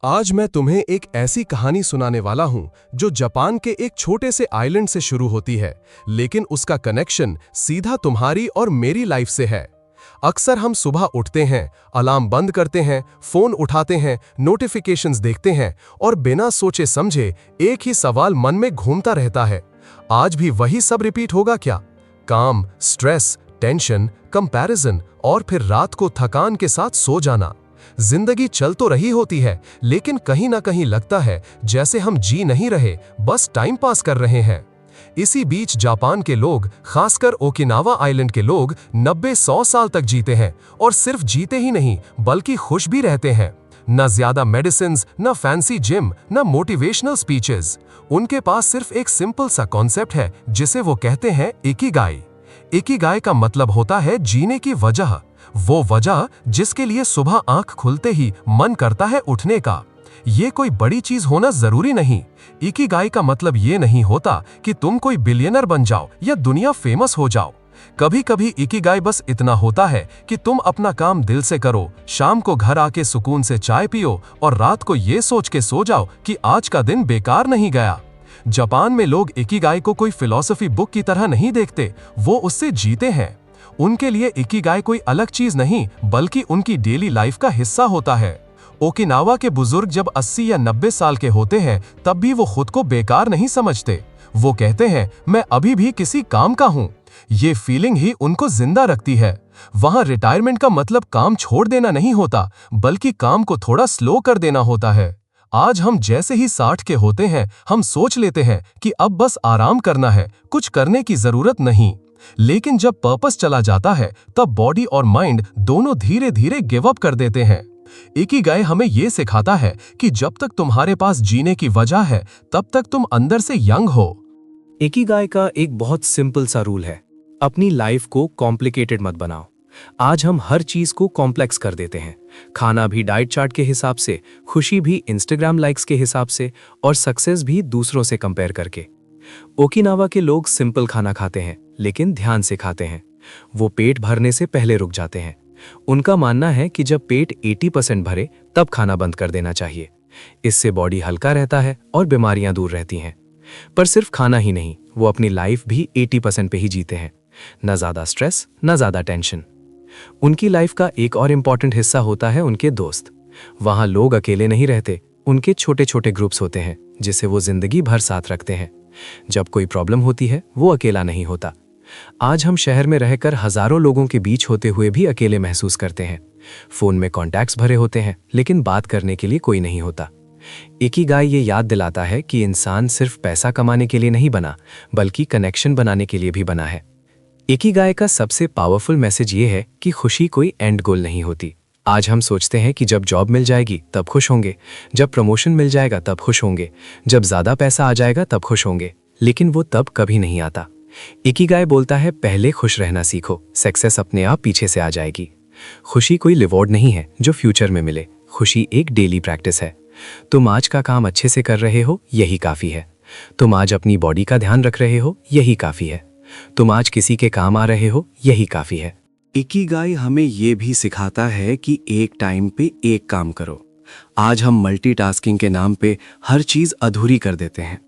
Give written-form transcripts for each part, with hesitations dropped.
आज मैं तुम्हें एक ऐसी कहानी सुनाने वाला हूं जो जापान के एक छोटे से आइलैंड से शुरू होती है, लेकिन उसका कनेक्शन सीधा तुम्हारी और मेरी लाइफ से है। अक्सर हम सुबह उठते हैं, अलार्म बंद करते हैं, फोन उठाते हैं, नोटिफिकेशंस देखते हैं और बिना सोचे समझे एक ही सवाल मन में घूमता रहता है, आज भी वही सब रिपीट होगा क्या? काम, स्ट्रेस, टेंशन, कंपैरिजन और फिर रात को थकान के साथ सो जाना। जिंदगी चल तो रही होती है, लेकिन कहीं ना कहीं लगता है जैसे हम जी नहीं रहे, बस टाइम पास कर रहे हैं। इसी बीच जापान के लोग, खासकर ओकिनावा आइलैंड के लोग 90-100 साल तक जीते हैं और सिर्फ जीते ही नहीं बल्कि खुश भी रहते हैं। न ज्यादा मेडिसिन्स, न फैंसी जिम, न मोटिवेशनल स्पीचेस। उनके पास सिर्फ एक सिंपल सा कॉन्सेप्ट है जिसे वो कहते हैं इकिगाई। इकिगाई का मतलब होता है जीने की वजह, वो वजह जिसके लिए सुबह आंख खुलते ही मन करता है उठने का। ये कोई बड़ी चीज होना जरूरी नहीं। इकिगाई का मतलब ये नहीं होता कि तुम कोई बिलियनर बन जाओ या दुनिया फेमस हो जाओ। कभी कभी इकिगाई बस इतना होता है कि तुम अपना काम दिल से करो, शाम को घर आके सुकून से चाय पियो और रात को ये सोच के सो जाओ कि आज का दिन बेकार नहीं गया। जापान में लोग इकिगाई को कोई फिलॉसफी बुक की तरह नहीं देखते, वो उससे जीते हैं। उनके लिए इकिगाई कोई अलग चीज नहीं बल्कि उनकी डेली लाइफ का हिस्सा होता है। ओकिनावा के बुजुर्ग जब 80 या 90 साल के होते हैं तब भी वो खुद को बेकार नहीं समझते। वो कहते हैं, मैं अभी भी किसी काम का हूँ। ये फीलिंग ही उनको जिंदा रखती है। वहां रिटायरमेंट का मतलब काम छोड़ देना नहीं होता, बल्कि काम को थोड़ा स्लो कर देना होता है। आज हम जैसे ही 60 के होते हैं, हम सोच लेते हैं कि अब बस आराम करना है, कुछ करने की जरूरत नहीं। लेकिन जब पर्पस चला जाता है तब बॉडी और माइंड दोनों धीरे धीरे गिव अप कर देते हैं। इकिगाई हमें यह सिखाता है कि जब तक तुम्हारे पास जीने की वजह है तब तक तुम अंदर से यंग हो। इकिगाई का एक बहुत सिंपल सा रूल है, अपनी लाइफ को कॉम्प्लिकेटेड मत बनाओ। आज हम हर चीज को कॉम्प्लेक्स कर देते हैं, खाना भी डाइट चार्ट के हिसाब से, खुशी भी इंस्टाग्राम लाइक्स के हिसाब से और सक्सेस भी दूसरों से कंपेयर करके। ओकिनावा के लोग सिंपल खाना खाते हैं लेकिन ध्यान से खाते हैं। वो पेट भरने से पहले रुक जाते हैं। उनका मानना है कि जब पेट 80% भरे तब खाना बंद कर देना चाहिए। इससे बॉडी हल्का रहता है और बीमारियां दूर रहती हैं। पर सिर्फ खाना ही नहीं, वो अपनी लाइफ भी 80% पे ही जीते हैं। न ज्यादा स्ट्रेस, न ज्यादा टेंशन। उनकी लाइफ का एक और इम्पॉर्टेंट हिस्सा होता है उनके दोस्त। वहां लोग अकेले नहीं रहते, उनके छोटे छोटे ग्रुप्स होते हैं जिसे वो जिंदगी भर साथ रखते हैं। जब कोई प्रॉब्लम होती है वो अकेला नहीं होता। आज हम शहर में रहकर हजारों लोगों के बीच होते हुए भी अकेले महसूस करते हैं। फोन में कॉन्टैक्ट्स भरे होते हैं लेकिन बात करने के लिए कोई नहीं होता। इकिगाई ये याद दिलाता है कि इंसान सिर्फ पैसा कमाने के लिए नहीं बना, बल्कि कनेक्शन बनाने के लिए भी बना है। इकिगाई का सबसे पावरफुल मैसेज ये है कि खुशी कोई एंड गोल नहीं होती। आज हम सोचते हैं कि जब जॉब मिल जाएगी तब खुश होंगे, जब प्रमोशन मिल जाएगा तब खुश होंगे, जब ज्यादा पैसा आ जाएगा तब खुश होंगे, लेकिन वो तब कभी नहीं आता। इकिगाई बोलता है, पहले खुश रहना सीखो, सक्सेस अपने आप पीछे से आ जाएगी। खुशी कोई रिवॉर्ड नहीं है जो फ्यूचर में मिले, खुशी एक डेली प्रैक्टिस है। तुम आज का काम अच्छे से कर रहे हो, यही काफी है। तुम आज अपनी बॉडी का ध्यान रख रहे हो, यही काफी है। तुम आज किसी के काम आ रहे हो, यही काफी है। इकिगाई हमें ये भी सिखाता है कि एक टाइम पे एक काम करो। आज हम मल्टीटास्किंग के नाम पे हर चीज अधूरी कर देते हैं।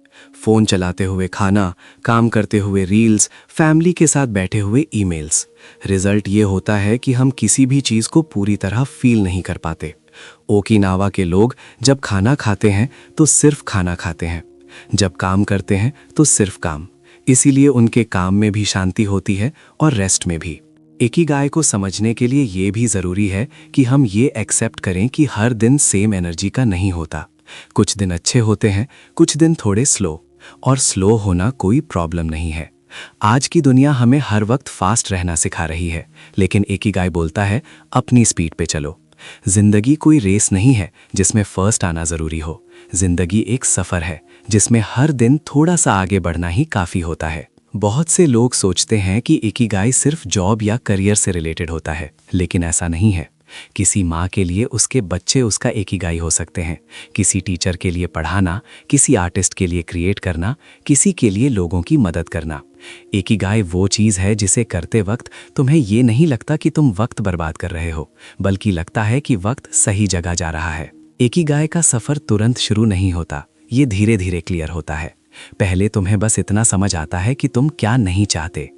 फोन चलाते हुए खाना, काम करते हुए रील्स, फैमिली के साथ बैठे हुए ईमेल्स। रिजल्ट ये होता है कि हम किसी भी चीज को पूरी तरह फील नहीं कर पाते। ओकिनावा के लोग जब खाना खाते हैं तो सिर्फ खाना खाते हैं, जब काम करते हैं तो सिर्फ काम। इसीलिए उनके काम में भी शांति होती है और रेस्ट में भी। इकिगाई को समझने के लिए ये भी जरूरी है कि हम ये एक्सेप्ट करें कि हर दिन सेम एनर्जी का नहीं होता। कुछ दिन अच्छे होते हैं, कुछ दिन थोड़े स्लो, और स्लो होना कोई प्रॉब्लम नहीं है। आज की दुनिया हमें हर वक्त फास्ट रहना सिखा रही है, लेकिन इकिगाई बोलता है, अपनी स्पीड पे चलो। जिंदगी कोई रेस नहीं है जिसमें फर्स्ट आना जरूरी हो। जिंदगी एक सफर है जिसमें हर दिन थोड़ा सा आगे बढ़ना ही काफी होता है। बहुत से लोग सोचते हैं कि इकिगाई सिर्फ जॉब या करियर से रिलेटेड होता है, लेकिन ऐसा नहीं है। किसी माँ के लिए उसके बच्चे उसका इकिगाई हो सकते हैं, किसी टीचर के लिए पढ़ाना, किसी आर्टिस्ट के लिए क्रिएट करना, किसी के लिए लोगों की मदद करना। इकिगाई वो चीज़ है जिसे करते वक्त तुम्हें ये नहीं लगता कि तुम वक्त बर्बाद कर रहे हो, बल्कि लगता है कि वक्त सही जगह जा रहा है। इकिगाई का सफर तुरंत शुरू नहीं होता, ये धीरे धीरे क्लियर होता है। पहले तुम्हें बस इतना समझ आता है कि तुम क्या नहीं चाहते,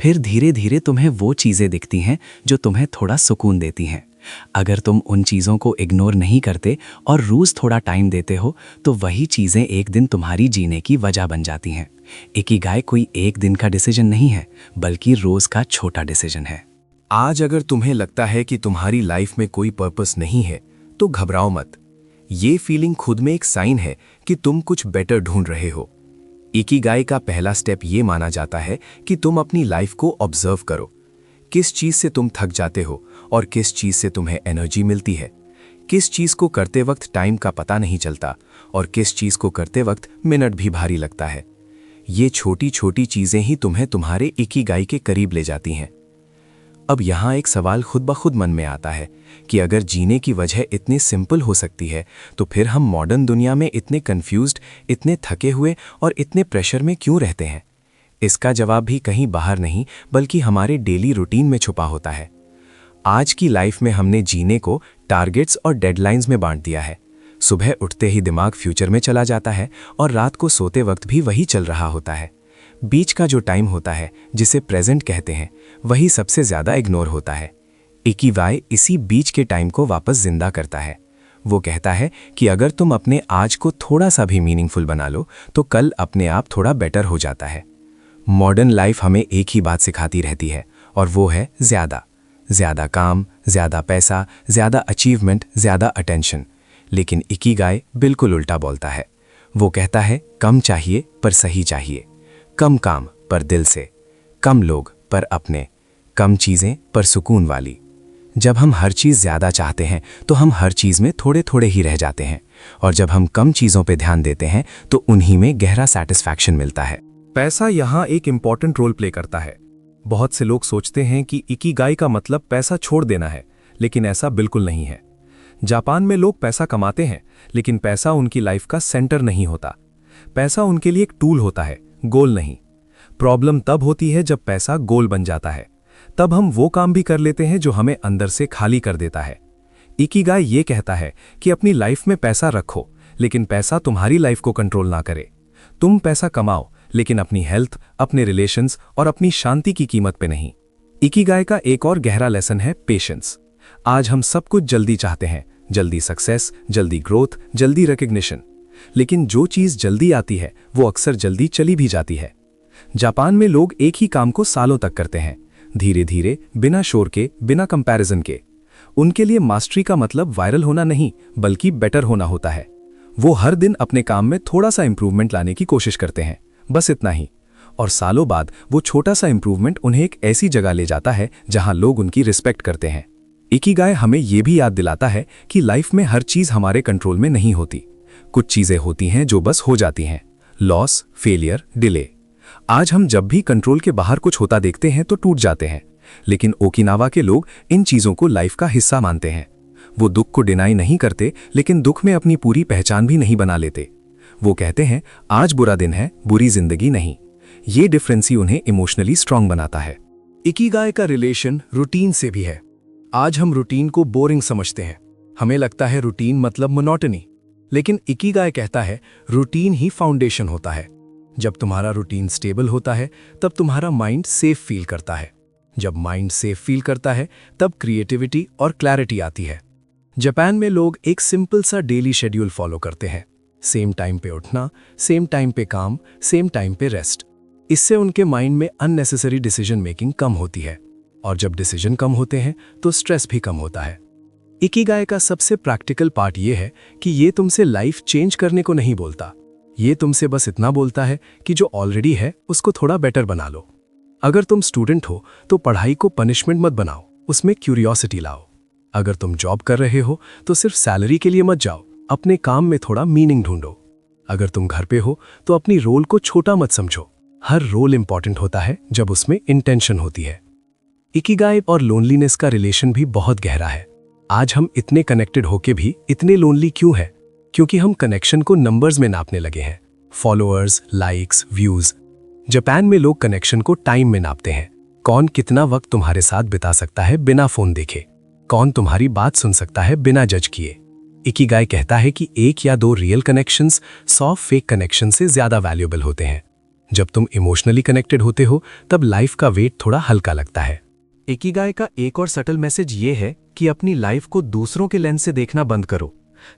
फिर धीरे धीरे तुम्हें वो चीजें दिखती हैं जो तुम्हें थोड़ा सुकून देती हैं। अगर तुम उन चीज़ों को इग्नोर नहीं करते और रोज़ थोड़ा टाइम देते हो तो वही चीज़ें एक दिन तुम्हारी जीने की वजह बन जाती हैं। इकिगाई कोई एक दिन का डिसीजन नहीं है, बल्कि रोज़ का छोटा डिसीजन है। आज अगर तुम्हें लगता है कि तुम्हारी लाइफ में कोई पर्पस नहीं है तो घबराओ मत। ये फीलिंग खुद में एक साइन है कि तुम कुछ बेटर ढूंढ रहे हो। इकिगाई का पहला स्टेप ये माना जाता है कि तुम अपनी लाइफ को ऑब्जर्व करो। किस चीज़ से तुम थक जाते हो और किस चीज़ से तुम्हें एनर्जी मिलती है। किस चीज़ को करते वक्त टाइम का पता नहीं चलता और किस चीज़ को करते वक्त मिनट भी भारी लगता है। ये छोटी छोटी चीज़ें ही तुम्हें तुम्हारे इकिगाई के करीब ले जाती हैं। अब यहाँ एक सवाल खुद ब खुद मन में आता है कि अगर जीने की वजह इतनी सिंपल हो सकती है तो फिर हम मॉडर्न दुनिया में इतने कंफ्यूज्ड, इतने थके हुए और इतने प्रेशर में क्यों रहते हैं। इसका जवाब भी कहीं बाहर नहीं बल्कि हमारे डेली रूटीन में छुपा होता है। आज की लाइफ में हमने जीने को टारगेट्स और डेडलाइंस में बांट दिया है। सुबह उठते ही दिमाग फ्यूचर में चला जाता है और रात को सोते वक्त भी वही चल रहा होता है। बीच का जो टाइम होता है जिसे प्रेजेंट कहते हैं, वही सबसे ज़्यादा इग्नोर होता है। इकिगाई इसी बीच के टाइम को वापस जिंदा करता है। वो कहता है कि अगर तुम अपने आज को थोड़ा सा भी मीनिंगफुल बना लो तो कल अपने आप थोड़ा बेटर हो जाता है। मॉडर्न लाइफ हमें एक ही बात सिखाती रहती है और वो है ज़्यादा काम, ज़्यादा पैसा, ज़्यादा अचीवमेंट, ज़्यादा अटेंशन। लेकिन इकिगाई बिल्कुल उल्टा बोलता है। वो कहता है कम चाहिए पर सही चाहिए, कम काम पर दिल से, कम लोग पर अपने, कम चीज़ें पर सुकून वाली। जब हम हर चीज़ ज़्यादा चाहते हैं तो हम हर चीज़ में थोड़े थोड़े ही रह जाते हैं और जब हम कम चीज़ों पे ध्यान देते हैं तो उन्हीं में गहरा सेटिस्फैक्शन मिलता है। पैसा यहाँ एक इम्पॉर्टेंट रोल प्ले करता है। बहुत से लोग सोचते हैं कि इकिगाई का मतलब पैसा छोड़ देना है, लेकिन ऐसा बिल्कुल नहीं है। जापान में लोग पैसा कमाते हैं, लेकिन पैसा उनकी लाइफ का सेंटर नहीं होता। पैसा उनके लिए एक टूल होता है, गोल नहीं। प्रॉब्लम तब होती है जब पैसा गोल बन जाता है। तब हम वो काम भी कर लेते हैं जो हमें अंदर से खाली कर देता है। इकिगाई ये कहता है कि अपनी लाइफ में पैसा रखो, लेकिन पैसा तुम्हारी लाइफ को कंट्रोल ना करे। तुम पैसा कमाओ, लेकिन अपनी हेल्थ, अपने रिलेशंस और अपनी शांति की कीमत पे नहीं। इकिगाई का एक और गहरा लेसन है पेशेंस। आज हम सब कुछ जल्दी चाहते हैं, जल्दी सक्सेस, जल्दी ग्रोथ, जल्दी रिकग्निशन। लेकिन जो चीज़ जल्दी आती है वो अक्सर जल्दी चली भी जाती है। जापान में लोग एक ही काम को सालों तक करते हैं, धीरे धीरे, बिना शोर के, बिना कंपैरिजन के। उनके लिए मास्टरी का मतलब वायरल होना नहीं बल्कि बेटर होना होता है। वो हर दिन अपने काम में थोड़ा सा इंप्रूवमेंट लाने की कोशिश करते हैं, बस इतना ही। और सालों बाद वो छोटा सा इंप्रूवमेंट उन्हें एक ऐसी जगह ले जाता है जहां लोग उनकी रिस्पेक्ट करते हैं। इकिगाई हमें यह भी याद दिलाता है कि लाइफ में हर चीज हमारे कंट्रोल में नहीं होती। कुछ चीजें होती हैं जो बस हो जाती हैं, लॉस, फेलियर, डिले। आज हम जब भी कंट्रोल के बाहर कुछ होता देखते हैं तो टूट जाते हैं, लेकिन ओकिनावा के लोग इन चीजों को लाइफ का हिस्सा मानते हैं। वो दुख को डिनाई नहीं करते, लेकिन दुख में अपनी पूरी पहचान भी नहीं बना लेते। वो कहते हैं आज बुरा दिन है, बुरी जिंदगी नहीं। ये डिफरेंस ही उन्हें इमोशनली स्ट्रांग बनाता है। इकिगाई का रिलेशन रूटीन से भी है। आज हम रूटीन को बोरिंग समझते हैं। हमें लगता है रूटीन मतलब मोनोटनी, लेकिन इकिगाई कहता है रूटीन ही फाउंडेशन होता है। जब तुम्हारा रूटीन स्टेबल होता है तब तुम्हारा माइंड सेफ फील करता है। जब माइंड सेफ फील करता है तब क्रिएटिविटी और क्लैरिटी आती है। जापान में लोग एक सिंपल सा डेली शेड्यूल फॉलो करते हैं। सेम टाइम पे उठना, सेम टाइम पे काम, सेम टाइम पे रेस्ट। इससे उनके माइंड में अननेसेसरी डिसीजन मेकिंग कम होती है, और जब डिसीजन कम होते हैं तो स्ट्रेस भी कम होता है। इकिगाई का सबसे प्रैक्टिकल पार्ट ये है कि ये तुमसे लाइफ चेंज करने को नहीं बोलता। ये तुमसे बस इतना बोलता है कि जो ऑलरेडी है उसको थोड़ा बेटर बना लो। अगर तुम स्टूडेंट हो तो पढ़ाई को पनिशमेंट मत बनाओ, उसमें क्यूरियोसिटी लाओ। अगर तुम जॉब कर रहे हो तो सिर्फ सैलरी के लिए मत जाओ, अपने काम में थोड़ा मीनिंग ढूंढो। अगर तुम घर पे हो तो अपनी रोल को छोटा मत समझो। हर रोल इंपॉर्टेंट होता है जब उसमें इंटेंशन होती है। इकिगाई और लोनलीनेस का रिलेशन भी बहुत गहरा है। आज हम इतने कनेक्टेड होके भी इतने लोनली क्यों है? क्योंकि हम कनेक्शन को नंबर्स में नापने लगे हैं, फॉलोअर्स, लाइक्स, व्यूज। जापान में लोग कनेक्शन को टाइम में नापते हैं। कौन कितना वक्त तुम्हारे साथ बिता सकता है बिना फोन देखे, कौन तुम्हारी बात सुन सकता है बिना जज किए। इकिगाई कहता है कि 1 या 2 रियल कनेक्शंस 100 फेक कनेक्शन से ज्यादा वैल्यूएबल होते हैं। जब तुम इमोशनली कनेक्टेड होते हो तब लाइफ का वेट थोड़ा हल्का लगता है। इकिगाई का एक और सटल मैसेज ये है कि अपनी लाइफ को दूसरों के लेंस से देखना बंद करो।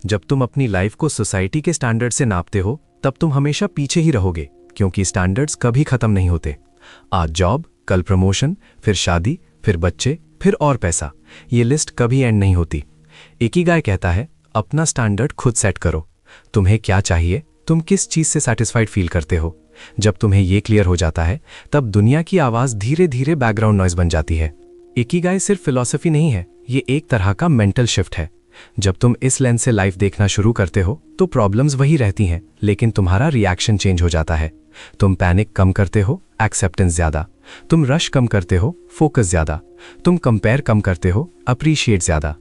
जब तुम अपनी लाइफ को सोसाइटी के स्टैंडर्ड से नापते हो तब तुम हमेशा पीछे ही रहोगे, क्योंकि स्टैंडर्ड्स कभी खत्म नहीं होते। आज जॉब, कल प्रमोशन, फिर शादी, फिर बच्चे, फिर और पैसा, ये लिस्ट कभी एंड नहीं होती। इकिगाई कहता है अपना स्टैंडर्ड खुद सेट करो। तुम्हें क्या चाहिए, तुम किस चीज से सैटिस्फाइड फील करते हो। जब तुम्हें ये क्लियर हो जाता है तब दुनिया की आवाज धीरे धीरे बैकग्राउंड नॉइज बन जाती है। इकिगाई सिर्फ फिलॉसफी नहीं है, ये एक तरह का मेंटल शिफ्ट है। जब तुम इस लेंस से लाइफ देखना शुरू करते हो तो प्रॉब्लम्स वही रहती हैं, लेकिन तुम्हारा रिएक्शन चेंज हो जाता है। तुम पैनिक कम करते हो, एक्सेप्टेंस ज्यादा। तुम रश कम करते हो, फोकस ज्यादा। तुम कंपेयर कम करते हो, अप्रिशिएट ज्यादा।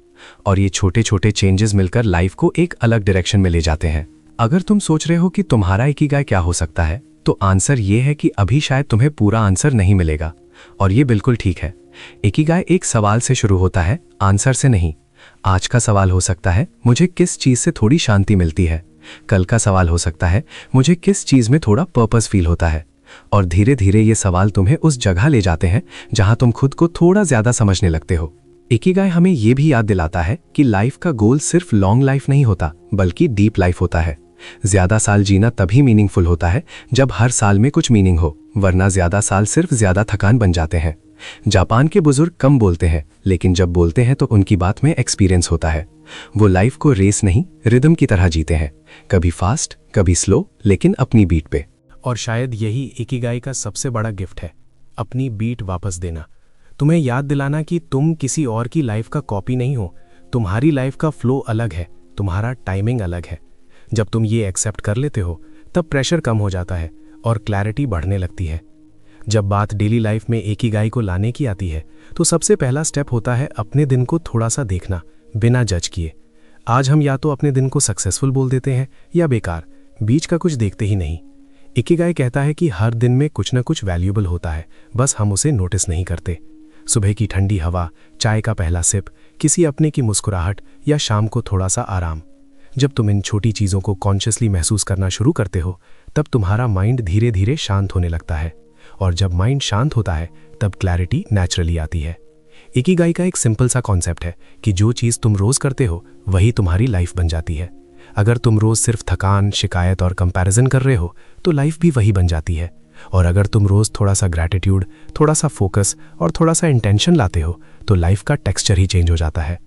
और ये छोटे छोटे चेंजेस मिलकर लाइफ को एक अलग डायरेक्शन में ले जाते हैं। अगर तुम सोच रहे हो कि तुम्हारा इकिगाई क्या हो सकता है, तो आंसर ये है कि अभी शायद तुम्हें पूरा आंसर नहीं मिलेगा, और ये बिल्कुल ठीक है। इकिगाई एक सवाल से शुरू होता है, आंसर से नहीं। आज का सवाल हो सकता है मुझे किस चीज से थोड़ी शांति मिलती है। कल का सवाल हो सकता है मुझे किस चीज में थोड़ा पर्पस फील होता है। और धीरे धीरे ये सवाल तुम्हें उस जगह ले जाते हैं जहां तुम खुद को थोड़ा ज्यादा समझने लगते हो। इकिगाई हमें ये भी याद दिलाता है कि लाइफ का गोल सिर्फ लॉन्ग लाइफ नहीं होता, बल्कि डीप लाइफ होता है। ज्यादा साल जीना तभी मीनिंगफुल होता है जब हर साल में कुछ मीनिंग हो, वरना ज्यादा साल सिर्फ ज्यादा थकान बन जाते हैं। जापान के बुजुर्ग कम बोलते हैं, लेकिन जब बोलते हैं तो उनकी बात में एक्सपीरियंस होता है। वो लाइफ को रेस नहीं, रिदम की तरह जीते हैं, कभी फास्ट कभी स्लो, लेकिन अपनी बीट पे। और शायद यही इकिगाई का सबसे बड़ा गिफ्ट है, अपनी बीट वापस देना। तुम्हें याद दिलाना कि तुम किसी और की लाइफ का कॉपी नहीं हो। तुम्हारी लाइफ का फ्लो अलग है, तुम्हारा टाइमिंग अलग है। जब तुम ये एक्सेप्ट कर लेते हो तब प्रेशर कम हो जाता है और क्लैरिटी बढ़ने लगती है। जब बात डेली लाइफ में इकिगाई को लाने की आती है तो सबसे पहला स्टेप होता है अपने दिन को थोड़ा सा देखना, बिना जज किए। आज हम या तो अपने दिन को सक्सेसफुल बोल देते हैं या बेकार, बीच का कुछ देखते ही नहीं। इकिगाई कहता है कि हर दिन में कुछ न कुछ वैल्यूएबल होता है, बस हम उसे नोटिस नहीं करते। सुबह की ठंडी हवा, चाय का पहला सिप, किसी अपने की मुस्कुराहट या शाम को थोड़ा सा आराम। जब तुम इन छोटी चीज़ों को कॉन्शियसली महसूस करना शुरू करते हो तब तुम्हारा माइंड धीरे धीरे शांत होने लगता है, और जब माइंड शांत होता है तब क्लैरिटी नेचुरली आती है। इकिगाई का एक सिंपल सा कॉन्सेप्ट है कि जो चीज़ तुम रोज़ करते हो वही तुम्हारी लाइफ बन जाती है। अगर तुम रोज़ सिर्फ थकान, शिकायत और कंपैरिजन कर रहे हो तो लाइफ भी वही बन जाती है। और अगर तुम रोज़ थोड़ा सा ग्रैटिट्यूड, थोड़ा सा फोकस और थोड़ा सा इंटेंशन लाते हो तो लाइफ का टेक्सचर ही चेंज हो जाता है।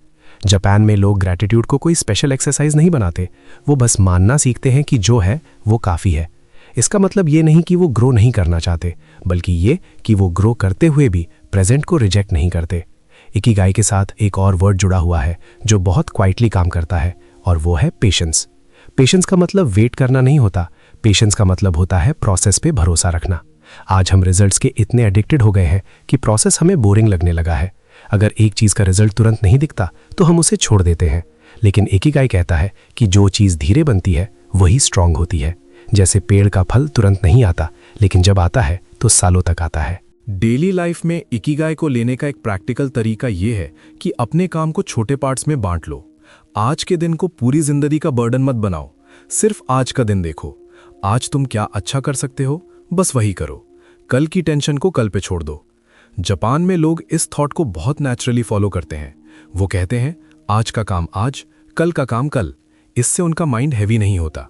जापान में लोग ग्रैटिट्यूड को कोई स्पेशल एक्सरसाइज नहीं बनाते, वो बस मानना सीखते हैं कि जो है वो काफ़ी है। इसका मतलब ये नहीं कि वो ग्रो नहीं करना चाहते, बल्कि ये कि वो ग्रो करते हुए भी प्रेजेंट को रिजेक्ट नहीं करते। इकिगाई के साथ एक और वर्ड जुड़ा हुआ है जो बहुत क्वाइटली काम करता है, और वो है पेशेंस। पेशेंस का मतलब वेट करना नहीं होता, पेशेंस का मतलब होता है प्रोसेस पे भरोसा रखना। आज हम रिजल्ट्स के इतने एडिक्टेड हो गए हैं कि प्रोसेस हमें बोरिंग लगने लगा है। अगर एक चीज़ का रिजल्ट तुरंत नहीं दिखता तो हम उसे छोड़ देते हैं, लेकिन इकिगाई कहता है कि जो चीज़ धीरे बनती है वही स्ट्रांग होती है। जैसे पेड़ का फल तुरंत नहीं आता, लेकिन जब आता है तो सालों तक आता है। डेली लाइफ में इकिगाई को लेने का एक प्रैक्टिकल तरीका ये है कि अपने काम को छोटे पार्ट्स में बांट लो। आज के दिन को पूरी जिंदगी का बर्डन मत बनाओ, सिर्फ आज का दिन देखो। आज तुम क्या अच्छा कर सकते हो, बस वही करो। कल की टेंशन को कल पे छोड़ दो। जापान में लोग इस थॉट को बहुत नेचुरली फॉलो करते हैं। वो कहते हैं आज का काम आज, कल का काम कल। इससे उनका माइंड हैवी नहीं होता।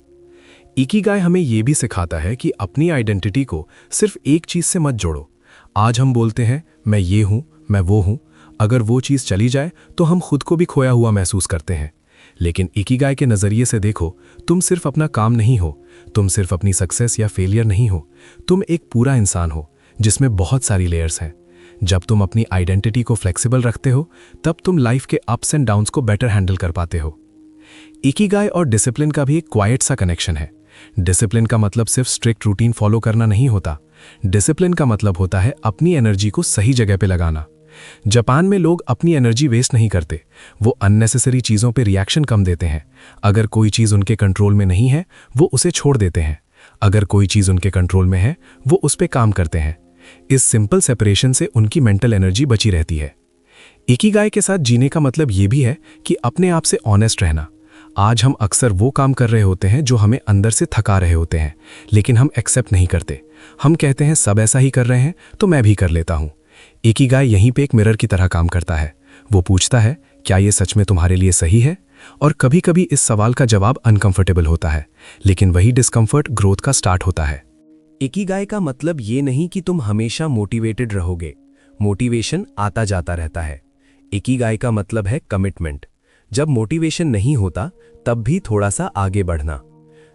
इकिगाई हमें यह भी सिखाता है कि अपनी आइडेंटिटी को सिर्फ एक चीज से मत जोड़ो। आज हम बोलते हैं मैं ये हूं, मैं वो हूं। अगर वो चीज चली जाए तो हम खुद को भी खोया हुआ महसूस करते हैं। लेकिन इकिगाई के नजरिए से देखो, तुम सिर्फ अपना काम नहीं हो, तुम सिर्फ अपनी सक्सेस या फेलियर नहीं हो, तुम एक पूरा इंसान हो जिसमें बहुत सारी लेयर्स हैं। जब तुम अपनी आइडेंटिटी को फ्लेक्सिबल रखते हो तब तुम लाइफ के अप्स एंड डाउन्स को बेटर हैंडल कर पाते हो। इकिगाई और डिसिप्लिन का भी एक क्वाइट सा कनेक्शन है। डिसिप्लिन का मतलब सिर्फ स्ट्रिक्ट रूटीन फॉलो करना नहीं होता। डिसिप्लिन का मतलब होता है अपनी एनर्जी को सही जगह पे लगाना। जापान में लोग अपनी एनर्जी वेस्ट नहीं करते, वो अननेसेसरी चीज़ों पे रिएक्शन कम देते हैं। अगर कोई चीज़ उनके कंट्रोल में नहीं है वो उसे छोड़ देते हैं, अगर कोई चीज़ उनके कंट्रोल में है वो उस पे काम करते हैं। इस सिंपल सेपरेशन से उनकी मेंटल एनर्जी बची रहती है। इकिगाई के साथ जीने का मतलब ये भी है कि अपने आप से ऑनेस्ट रहना। आज हम अक्सर वो काम कर रहे होते हैं जो हमें अंदर से थका रहे होते हैं, लेकिन हम एक्सेप्ट नहीं करते। हम कहते हैं सब ऐसा ही कर रहे हैं तो मैं भी कर लेता हूँ। इकिगाई यहीं पे एक मिरर की तरह काम करता है। वो पूछता है, क्या ये सच में तुम्हारे लिए सही है? और कभी कभी इस सवाल का जवाब अनकंफर्टेबल होता है, लेकिन वही डिस्कंफर्ट ग्रोथ का स्टार्ट होता है। इकिगाई का मतलब ये नहीं कि तुम हमेशा मोटिवेटेड रहोगे। मोटिवेशन आता जाता रहता है। इकिगाई का मतलब है कमिटमेंट। जब मोटिवेशन नहीं होता तब भी थोड़ा सा आगे बढ़ना।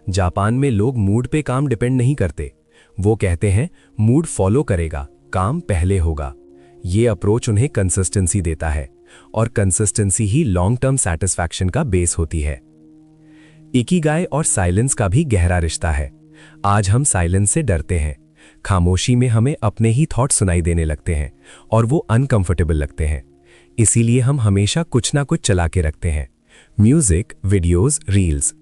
जापान में लोग मूड पे काम डिपेंड नहीं करते। वो कहते हैं मूड फॉलो करेगा, काम पहले होगा। ये अप्रोच उन्हें कंसिस्टेंसी देता है, और कंसिस्टेंसी ही लॉन्ग टर्म सैटिस्फैक्शन का बेस होती है। इकिगाई और साइलेंस का भी गहरा रिश्ता है। आज हम साइलेंस से डरते हैं। खामोशी में हमें अपने ही थॉट सुनाई देने लगते हैं और वो अनकंफर्टेबल लगते हैं। इसीलिए हम हमेशा कुछ ना कुछ चला के रखते हैं, म्यूजिक, वीडियोस, रील्स।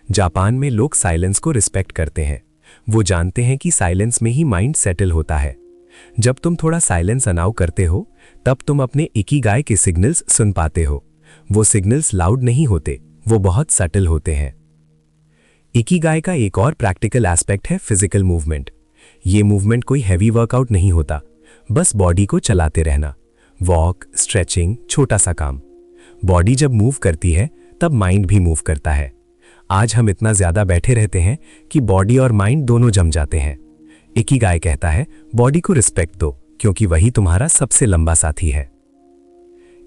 जापान में लोग साइलेंस को रिस्पेक्ट करते हैं। वो जानते हैं कि साइलेंस में ही माइंड सेटल होता है। जब तुम थोड़ा साइलेंस अनाउ करते हो तब तुम अपने इकिगाई के सिग्नल्स सुन पाते हो। वो सिग्नल्स लाउड नहीं होते, वो बहुत सटल होते हैं। इकिगाई का एक और प्रैक्टिकल एस्पेक्ट है फिजिकल मूवमेंट। ये मूवमेंट कोई हैवी वर्कआउट नहीं होता, बस बॉडी को चलाते रहना। वॉक, स्ट्रेचिंग, छोटा सा काम। बॉडी जब मूव करती है तब माइंड भी मूव करता है। आज हम इतना ज्यादा बैठे रहते हैं कि बॉडी और माइंड दोनों जम जाते हैं। इकिगाई कहता है बॉडी को रिस्पेक्ट दो, क्योंकि वही तुम्हारा सबसे लंबा साथी है।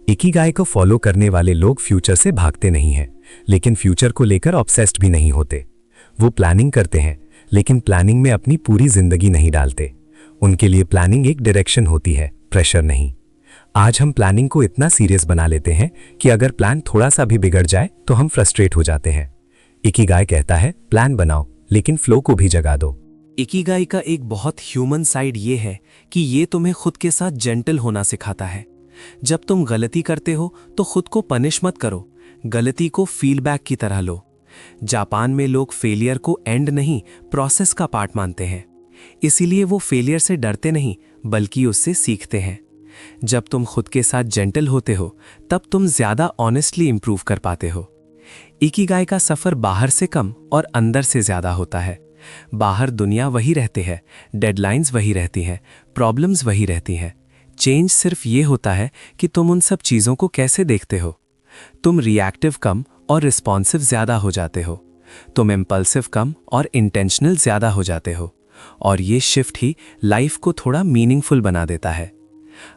इकिगाई को फॉलो करने वाले लोग फ्यूचर से भागते नहीं हैं, लेकिन फ्यूचर को लेकर ऑब्सेस्ड भी नहीं होते। वो प्लानिंग करते हैं, लेकिन प्लानिंग में अपनी पूरी जिंदगी नहीं डालते। उनके लिए प्लानिंग एक डायरेक्शन होती है, प्रेशर नहीं। आज हम प्लानिंग को इतना सीरियस बना लेते हैं कि अगर प्लान थोड़ा सा भी बिगड़ जाए तो हम फ्रस्ट्रेट हो जाते हैं। इकिगाई कहता है प्लान बनाओ, लेकिन फ्लो को भी जगा दो। इकिगाई का एक बहुत ह्यूमन साइड ये है कि ये तुम्हें खुद के साथ जेंटल होना सिखाता है। जब तुम गलती करते हो तो खुद को पनिश मत करो, गलती को फीडबैक की तरह लो। जापान में लोग फेलियर को एंड नहीं, प्रोसेस का पार्ट मानते हैं। इसीलिए वो फेलियर से डरते नहीं, बल्कि उससे सीखते हैं। जब तुम खुद के साथ जेंटल होते हो तब तुम ज्यादा ऑनेस्टली इंप्रूव कर पाते हो। इकिगाई का सफर बाहर से कम और अंदर से ज्यादा होता है। बाहर दुनिया वही रहते हैं, डेडलाइंस वही रहती हैं, प्रॉब्लम्स वही रहती हैं। चेंज सिर्फ ये होता है कि तुम उन सब चीज़ों को कैसे देखते हो। तुम रिएक्टिव कम और रिस्पॉन्सिव ज़्यादा हो जाते हो। तुम इम्पल्सिव कम और इंटेंशनल ज़्यादा हो जाते हो। और ये शिफ्ट ही लाइफ को थोड़ा मीनिंगफुल बना देता है।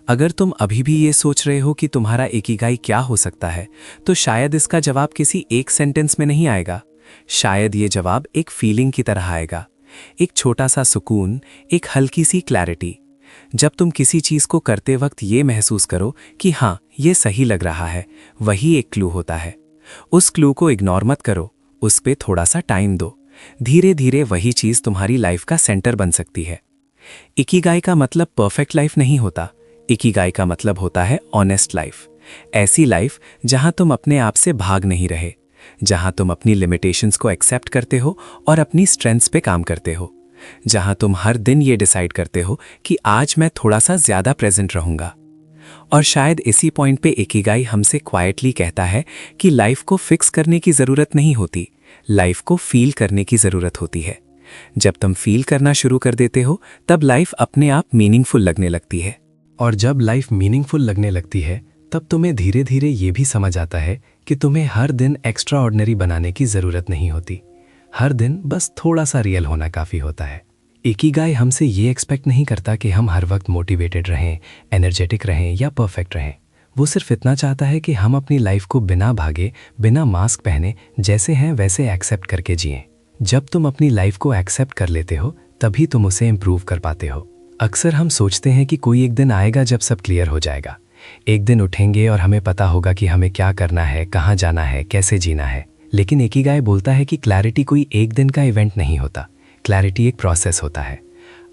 अगर तुम अभी भी ये सोच रहे हो कि तुम्हारा इकिगाई क्या हो सकता है, तो शायद इसका जवाब किसी एक सेंटेंस में नहीं आएगा। शायद ये जवाब एक फीलिंग की तरह आएगा, एक छोटा सा सुकून, एक हल्की सी क्लैरिटी। जब तुम किसी चीज़ को करते वक्त ये महसूस करो कि हाँ, ये सही लग रहा है, वही एक क्लू होता है। उस क्लू को इग्नोर मत करो, उस पे थोड़ा सा टाइम दो। धीरे धीरे वही चीज़ तुम्हारी लाइफ का सेंटर बन सकती है। इकिगाई का मतलब परफेक्ट लाइफ नहीं होता। इकिगाई का मतलब होता है ऑनेस्ट लाइफ। ऐसी लाइफ जहां तुम अपने आप से भाग नहीं रहे, जहां तुम अपनी लिमिटेशंस को एक्सेप्ट करते हो और अपनी स्ट्रेंथ्स पे काम करते हो, जहां तुम हर दिन ये डिसाइड करते हो कि आज मैं थोड़ा सा ज्यादा प्रेजेंट रहूंगा। और शायद इसी पॉइंट पे इकिगाई हमसे क्वाइटली कहता है कि लाइफ को फिक्स करने की जरूरत नहीं होती, लाइफ को फील करने की जरूरत होती है। जब तुम फील करना शुरू कर देते हो तब लाइफ अपने आप मीनिंगफुल लगने लगती है। और जब लाइफ मीनिंगफुल लगने लगती है तब तुम्हें धीरे धीरे ये भी समझ आता है कि तुम्हें हर दिन एक्स्ट्रा ऑर्डिनरी बनाने की ज़रूरत नहीं होती। हर दिन बस थोड़ा सा रियल होना काफ़ी होता है। इकिगाई हमसे ये एक्सपेक्ट नहीं करता कि हम हर वक्त मोटिवेटेड रहें, एनर्जेटिक रहें या परफेक्ट रहें। वो सिर्फ इतना चाहता है कि हम अपनी लाइफ को बिना भागे, बिना मास्क पहने, जैसे हैं वैसे एक्सेप्ट करके जिएं। जब तुम अपनी लाइफ को एक्सेप्ट कर लेते हो तभी तुम उसे इम्प्रूव कर पाते हो। अक्सर हम सोचते हैं कि कोई एक दिन आएगा जब सब क्लियर हो जाएगा। एक दिन उठेंगे और हमें पता होगा कि हमें क्या करना है, कहाँ जाना है, कैसे जीना है। लेकिन इकिगाई बोलता है कि क्लैरिटी कोई एक दिन का इवेंट नहीं होता, क्लैरिटी एक प्रोसेस होता है।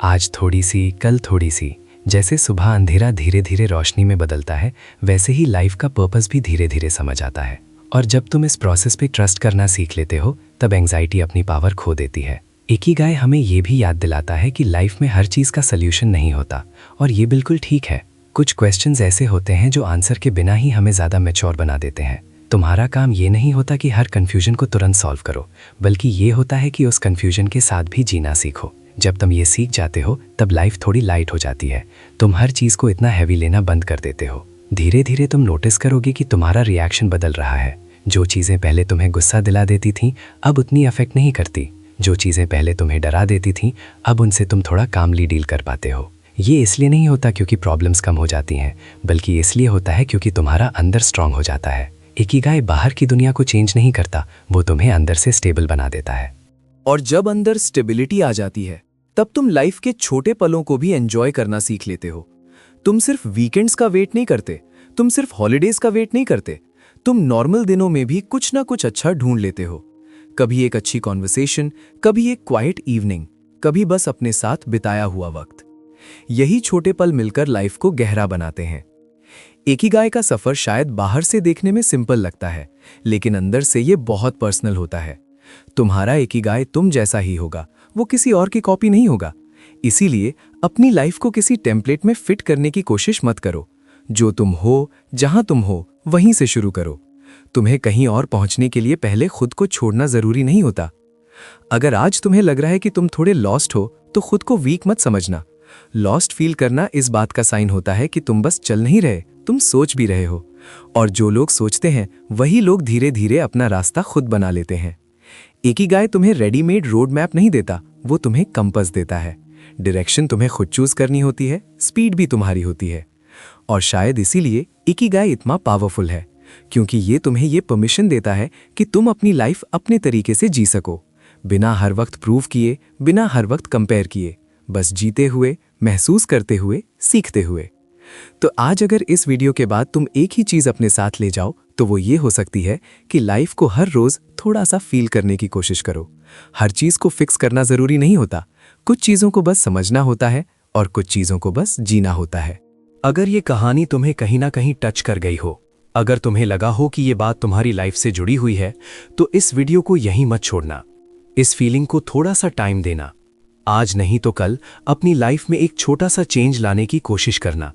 आज थोड़ी सी, कल थोड़ी सी। जैसे सुबह अंधेरा धीरे धीरे रोशनी में बदलता है, वैसे ही लाइफ का पर्पस भी धीरे धीरे समझ आता है। और जब तुम इस प्रोसेस पे ट्रस्ट करना सीख लेते हो तब एंग्जाइटी अपनी पावर खो देती है। इकिगाई हमें ये भी याद दिलाता है कि लाइफ में हर चीज़ का सल्यूशन नहीं होता, और ये बिल्कुल ठीक है। कुछ क्वेश्चंस ऐसे होते हैं जो आंसर के बिना ही हमें ज़्यादा मैच्योर बना देते हैं। तुम्हारा काम ये नहीं होता कि हर कन्फ्यूजन को तुरंत सॉल्व करो, बल्कि ये होता है कि उस कन्फ्यूजन के साथ भी जीना सीखो। जब तुम ये सीख जाते हो तब लाइफ थोड़ी लाइट हो जाती है। तुम हर चीज़ को इतना हैवी लेना बंद कर देते हो। धीरे धीरे तुम नोटिस करोगे कि तुम्हारा रिएक्शन बदल रहा है। जो चीज़ें पहले तुम्हें गुस्सा दिला देती थीं अब उतनी अफेक्ट नहीं करती। जो चीज़ें पहले तुम्हें डरा देती थीं अब उनसे तुम थोड़ा कामली डील कर पाते हो। ये इसलिए नहीं होता क्योंकि प्रॉब्लम्स कम हो जाती हैं, बल्कि इसलिए होता है क्योंकि तुम्हारा अंदर स्ट्रांग हो जाता है। इकिगाई बाहर की दुनिया को चेंज नहीं करता, वो तुम्हें अंदर से स्टेबल बना देता है। और जब अंदर स्टेबिलिटी आ जाती है तब तुम लाइफ के छोटे पलों को भी एंजॉय करना सीख लेते हो। तुम सिर्फ वीकेंड्स का वेट नहीं करते, तुम सिर्फ हॉलीडेज का वेट नहीं करते, तुम नॉर्मल दिनों में भी कुछ ना कुछ अच्छा ढूंढ लेते हो। कभी एक अच्छी कॉन्वर्सेशन, कभी एक क्वाइट इवनिंग, कभी बस अपने साथ बिताया हुआ वक्त। यही छोटे पल मिलकर लाइफ को गहरा बनाते हैं। इकिगाई का सफर शायद बाहर से देखने में सिंपल लगता है, लेकिन अंदर से ये बहुत पर्सनल होता है। तुम्हारा इकिगाई तुम जैसा ही होगा, वो किसी और की कॉपी नहीं होगा। इसीलिए अपनी लाइफ को किसी टेम्पलेट में फिट करने की कोशिश मत करो। जो तुम हो, जहां तुम हो, वहीं से शुरू करो। तुम्हें कहीं और पहुंचने के लिए पहले खुद को छोड़ना जरूरी नहीं होता। अगर आज तुम्हें लग रहा है कि तुम थोड़े लॉस्ट हो, तो खुद को वीक मत समझना। लॉस्ट फील करना इस बात का साइन होता है कि तुम बस चल नहीं रहे, तुम सोच भी रहे हो। और जो लोग सोचते हैं वही लोग धीरे धीरे अपना रास्ता खुद बना लेते हैं। इकिगाई तुम्हें रेडीमेड रोड मैप नहीं देता, वो तुम्हें कंपास देता है। डायरेक्शन तुम्हें खुद चूज करनी होती है, स्पीड भी तुम्हारी होती है। और शायद इसीलिए इकिगाई इतना पावरफुल है, क्योंकि ये तुम्हें ये परमिशन देता है कि तुम अपनी लाइफ अपने तरीके से जी सको, बिना हर वक्त प्रूव किए, बिना हर वक्त कंपेयर किए, बस जीते हुए, महसूस करते हुए, सीखते हुए। तो आज अगर इस वीडियो के बाद तुम एक ही चीज अपने साथ ले जाओ तो वो ये हो सकती है कि लाइफ को हर रोज थोड़ा सा फील करने की कोशिश करो। हर चीज को फिक्स करना जरूरी नहीं होता, कुछ चीजों को बस समझना होता है और कुछ चीजों को बस जीना होता है। अगर ये कहानी तुम्हें कहीं ना कहीं टच कर गई हो, अगर तुम्हें लगा हो कि ये बात तुम्हारी लाइफ से जुड़ी हुई है, तो इस वीडियो को यहीं मत छोड़ना। इस फीलिंग को थोड़ा सा टाइम देना। आज नहीं तो कल अपनी लाइफ में एक छोटा सा चेंज लाने की कोशिश करना,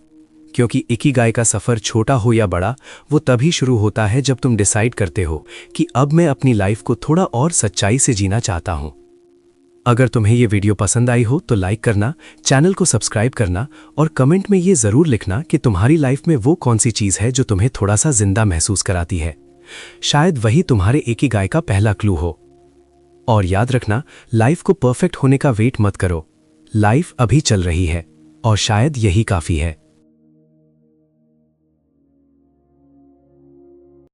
क्योंकि इकिगाई का सफर छोटा हो या बड़ा, वो तभी शुरू होता है जब तुम डिसाइड करते हो कि अब मैं अपनी लाइफ को थोड़ा और सच्चाई से जीना चाहता हूं। अगर तुम्हें ये वीडियो पसंद आई हो तो लाइक करना, चैनल को सब्सक्राइब करना और कमेंट में ये जरूर लिखना कि तुम्हारी लाइफ में वो कौन सी चीज है जो तुम्हें थोड़ा सा जिंदा महसूस कराती है। शायद वही तुम्हारे इकिगाई का पहला क्लू हो। और याद रखना, लाइफ को परफेक्ट होने का वेट मत करो। लाइफ अभी चल रही है और शायद यही काफी है।